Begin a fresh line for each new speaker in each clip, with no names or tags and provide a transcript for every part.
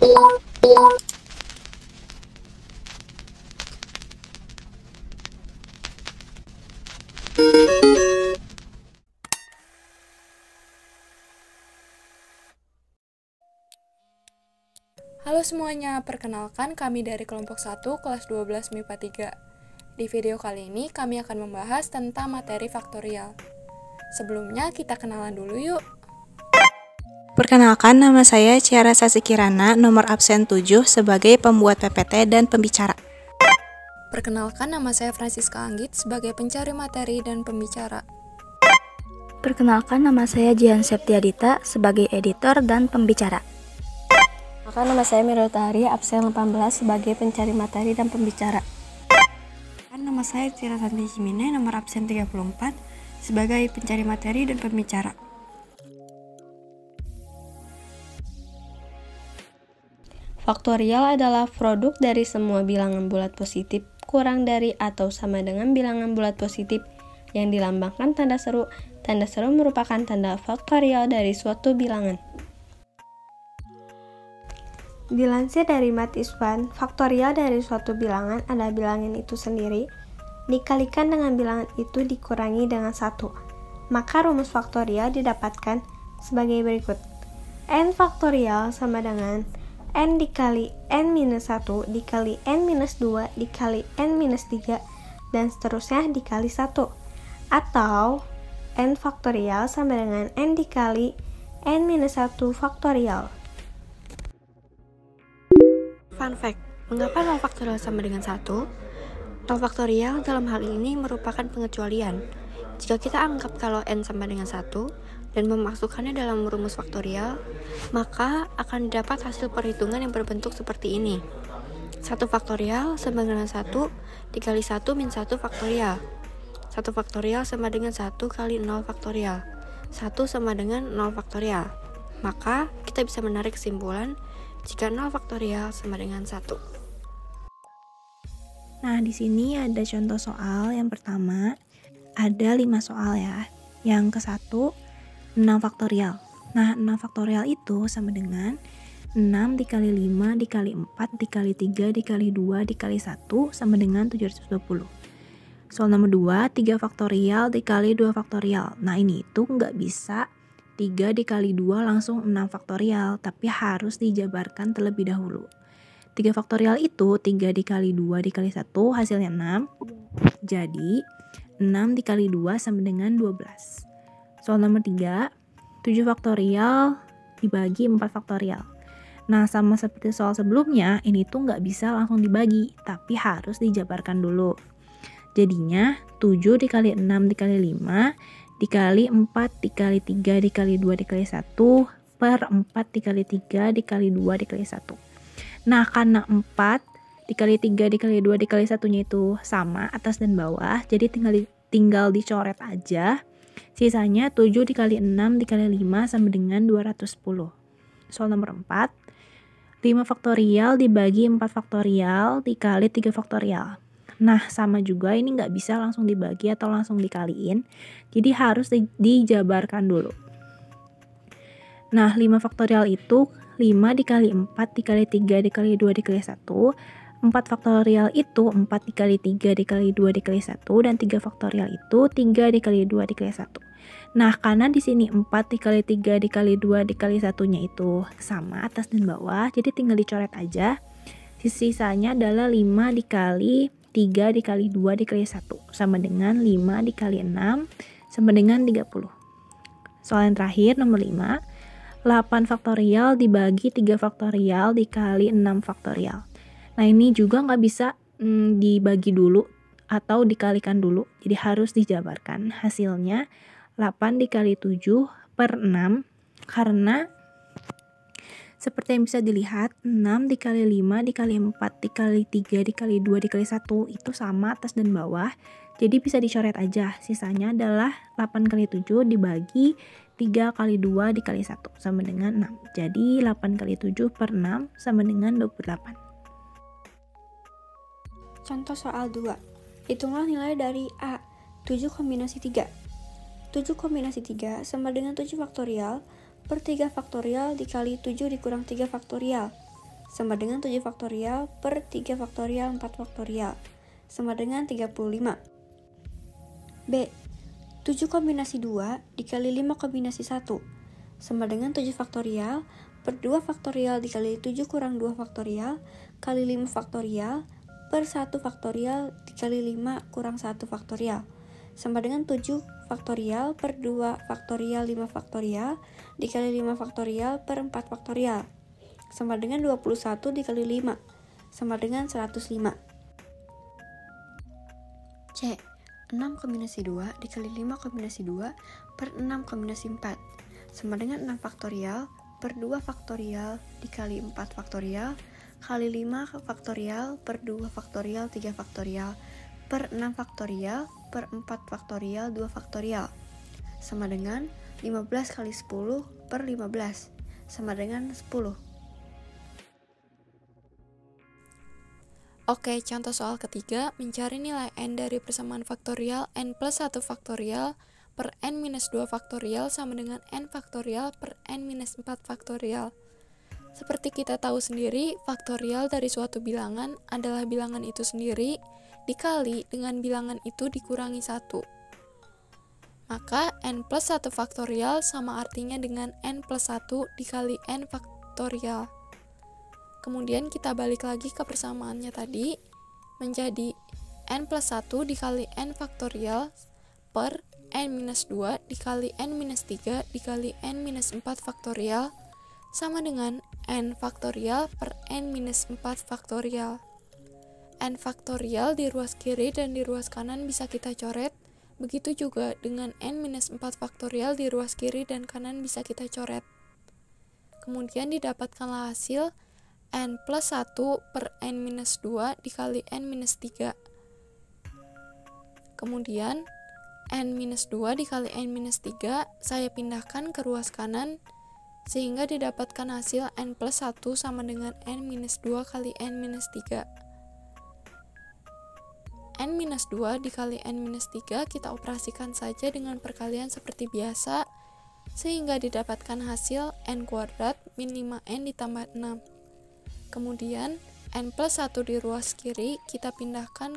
Halo semuanya, perkenalkan kami dari kelompok 1 kelas 12 MIPA 3. Di video kali ini kami akan membahas tentang materi faktorial. Sebelumnya kita kenalan dulu yuk.
Perkenalkan, nama saya Ciara Sasikirana, nomor absen 7 sebagai pembuat PPT dan pembicara.
Perkenalkan, nama saya Francisca Anggit sebagai pencari materi dan pembicara.
Perkenalkan, nama saya Jihan Septiadita sebagai editor dan pembicara.
Nama saya Mirul Tahari, absen 18 sebagai pencari materi dan pembicara.
Nama saya Cira Santi Cimine, nomor absen 34 sebagai pencari materi dan pembicara.
Faktorial adalah produk dari semua bilangan bulat positif kurang dari atau sama dengan bilangan bulat positif yang dilambangkan tanda seru. Tanda seru merupakan tanda faktorial dari suatu bilangan. Dilansir dari Matt Iswan, faktorial dari suatu bilangan adalah bilangan itu sendiri dikalikan dengan bilangan itu dikurangi dengan 1. Maka rumus faktorial didapatkan sebagai berikut. N faktorial sama dengan N dikali N-1 dikali N-2 dikali N-3 dan seterusnya dikali 1. Atau N faktorial sama dengan N dikali N-1 faktorial.
Fun fact, mengapa 0 faktorial sama dengan 1? 0 faktorial dalam hal ini merupakan pengecualian. Jika kita anggap kalau N sama dengan 1 dan memasukkannya dalam rumus faktorial, maka akan didapat hasil perhitungan yang berbentuk seperti ini. 1 faktorial sama dengan 1 dikali 1 min 1 faktorial. 1 faktorial sama dengan 1 kali 0 faktorial. 1 sama dengan 0 faktorial. Maka kita bisa menarik kesimpulan jika 0 faktorial sama dengan 1.
Nah, di sini ada contoh soal. Yang pertama, ada 5 soal ya. Yang ke-1, 6 faktorial. Nah, 6 faktorial itu sama dengan 6 dikali 5 dikali 4 dikali 3 dikali 2 dikali 1 sama dengan 720. Soal nomor 2, 3 faktorial dikali 2 faktorial. Nah, ini itu nggak bisa 3 dikali 2 langsung 6 faktorial, tapi harus dijabarkan terlebih dahulu. 3 faktorial itu 3 dikali 2 dikali 1 hasilnya 6. Jadi 6 dikali 2 sama dengan 12. Soal nomor 3, 7 faktorial dibagi 4 faktorial. Nah, sama seperti soal sebelumnya, ini tuh nggak bisa langsung dibagi, tapi harus dijabarkan dulu. Jadinya 7 dikali 6 dikali 5 dikali 4 dikali 3 dikali 2 dikali 1 per 4 dikali 3 dikali 2 dikali 1. Nah, karena 4 dikali 3 dikali 2 dikali 1-nya itu sama atas dan bawah, jadi tinggal dicoret aja. Sisanya 7 dikali 6 dikali 5 sama dengan 210. Soal nomor 4, 5 faktorial dibagi 4 faktorial dikali 3 faktorial. Nah, sama juga ini nggak bisa langsung dibagi atau langsung dikaliin, jadi harus dijabarkan dulu. Nah, 5 faktorial itu 5 dikali 4 dikali 3 dikali 2 dikali 1. 4 faktorial itu 4 dikali 3 dikali 2 dikali 1, dan 3 faktorial itu 3 dikali 2 dikali 1. Nah, karena di sini 4 dikali 3 dikali 2 dikali 1-nya itu sama atas dan bawah, jadi tinggal dicoret aja. Sisanya adalah 5 dikali 3 dikali 2 dikali 1 sama dengan 5 dikali 6 sama dengan 30. Soal yang terakhir nomor 5, 8 faktorial dibagi 3 faktorial dikali 6 faktorial. Nah, ini juga nggak bisa dibagi dulu atau dikalikan dulu, jadi harus dijabarkan. Hasilnya 8 dikali 7 per 6, karena seperti yang bisa dilihat, 6 dikali 5 dikali 4 dikali 3 dikali 2 dikali 1 itu sama atas dan bawah. Jadi bisa dicoret aja. Sisanya adalah 8 kali 7 dibagi 3 kali 2 dikali 1 sama dengan 6. Jadi 8 kali 7 per 6 sama dengan 28.
Contoh soal 2. Hitunglah nilai dari A, 7 kombinasi 3. 7 kombinasi 3 sama dengan 7 faktorial per 3 faktorial dikali 7 dikurang 3 faktorial. sama dengan 7 faktorial per 3 faktorial 4 faktorial sama dengan 35. B. 7 kombinasi 2 dikali 5 kombinasi 1 sama dengan 7 faktorial per 2 faktorial dikali 7 kurang 2 faktorial kali 5 faktorial per 1 faktorial dikali 5 kurang 1 faktorial sama dengan 7 faktorial per 2 faktorial 5 faktorial dikali 5 faktorial per 4 faktorial sama dengan 21 dikali 5 sama dengan 105. C. 6 kombinasi 2 dikali 5 kombinasi 2 per 6 kombinasi 4 sama dengan 6 faktorial per 2 faktorial dikali 4 faktorial kali 5 faktorial per 2 faktorial 3 faktorial per 6 faktorial per 4 faktorial 2 faktorial sama dengan 15 kali 10 per 15 sama dengan 10.
Oke, contoh soal ketiga, mencari nilai n dari persamaan faktorial n plus 1 faktorial per n minus 2 faktorial sama dengan n faktorial per n minus 4 faktorial. Seperti kita tahu sendiri, faktorial dari suatu bilangan adalah bilangan itu sendiri dikali dengan bilangan itu dikurangi 1. Maka n plus 1 faktorial sama artinya dengan n plus 1 dikali n faktorial. Kemudian kita balik lagi ke persamaannya tadi, menjadi n plus 1 dikali n faktorial per n minus 2 dikali n minus 3 dikali n minus 4 faktorial sama dengan n faktorial per n minus 4 faktorial. N faktorial di ruas kiri dan di ruas kanan bisa kita coret, begitu juga dengan n minus 4 faktorial di ruas kiri dan kanan bisa kita coret. Kemudian didapatkanlah hasil n plus 1 per n minus 2 dikali n minus 3. Kemudian n minus 2 dikali n minus 3 saya pindahkan ke ruas kanan sehingga didapatkan hasil n plus 1 sama dengan n minus 2 kali n minus 3. n minus 2 dikali n minus 3 kita operasikan saja dengan perkalian seperti biasa sehingga didapatkan hasil n kuadrat min 5n ditambah 6. Kemudian n plus 1 di ruas kiri kita pindahkan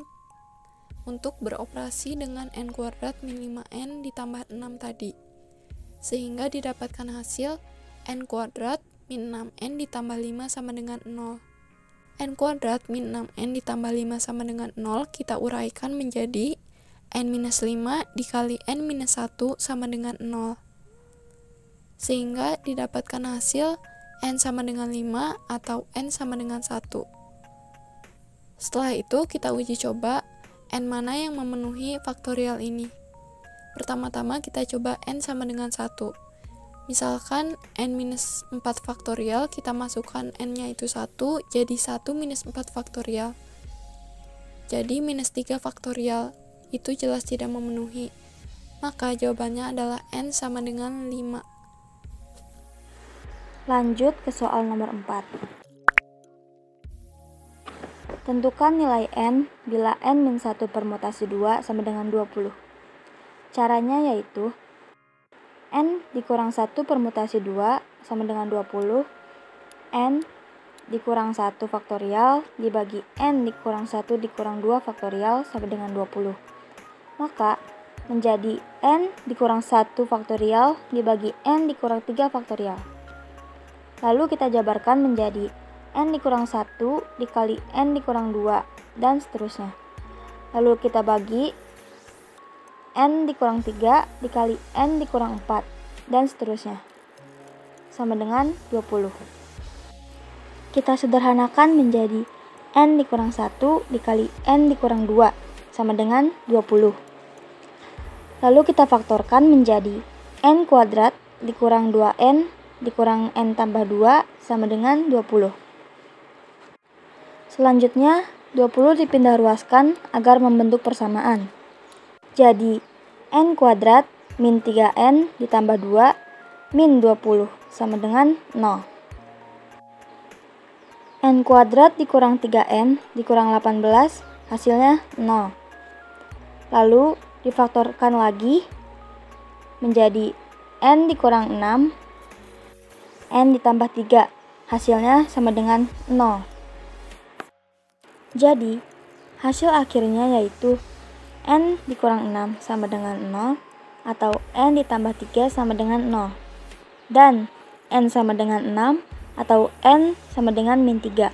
untuk beroperasi dengan n kuadrat min 5n ditambah 6 tadi, sehingga didapatkan hasil n kuadrat min 6n ditambah 5 sama dengan 0. N kuadrat min 6n ditambah 5 sama dengan 0 kita uraikan menjadi n minus 5 dikali n minus 1 sama dengan 0, sehingga didapatkan hasil n sama dengan 5 atau n sama dengan 1. Setelah itu kita uji coba n mana yang memenuhi faktorial ini. Pertama-tama kita coba n sama dengan 1. Misalkan n minus 4 faktorial kita masukkan n-nya itu 1, jadi 1 minus 4 faktorial. Jadi minus 3 faktorial, itu jelas tidak memenuhi. Maka jawabannya adalah n sama dengan 5.
Lanjut ke soal nomor 4. Tentukan nilai n bila n-1 permutasi 2 sama dengan 20. Caranya yaitu n dikurang 1 permutasi 2 sama dengan 20, n dikurang 1 faktorial dibagi n dikurang 1 dikurang 2 faktorial sama dengan 20. Maka menjadi n dikurang 1 faktorial dibagi n dikurang 3 faktorial. Lalu kita jabarkan menjadi n dikurang 1 dikali n dikurang 2 dan seterusnya. Lalu kita bagi n dikurang 3 dikali n dikurang 4 dan seterusnya sama dengan 20. Kita sederhanakan menjadi n dikurang 1 dikali n dikurang 2 sama dengan 20. Lalu kita faktorkan menjadi n kuadrat dikurang 2n dikurang n tambah 2 sama dengan 20. Selanjutnya, 20 dipindah ruaskan agar membentuk persamaan. Jadi, n kuadrat min 3n ditambah 2 min 20 sama dengan 0. N kuadrat dikurang 3n dikurang 18 hasilnya 0. Lalu difaktorkan lagi menjadi n dikurang 6 n ditambah 3 hasilnya sama dengan 0. Jadi, hasil akhirnya yaitu n dikurang 6 sama dengan 0, atau n ditambah 3 sama dengan 0. Dan n sama dengan 6, atau n sama dengan min 3.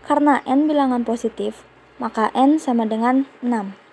Karena n bilangan positif, maka n sama dengan 6.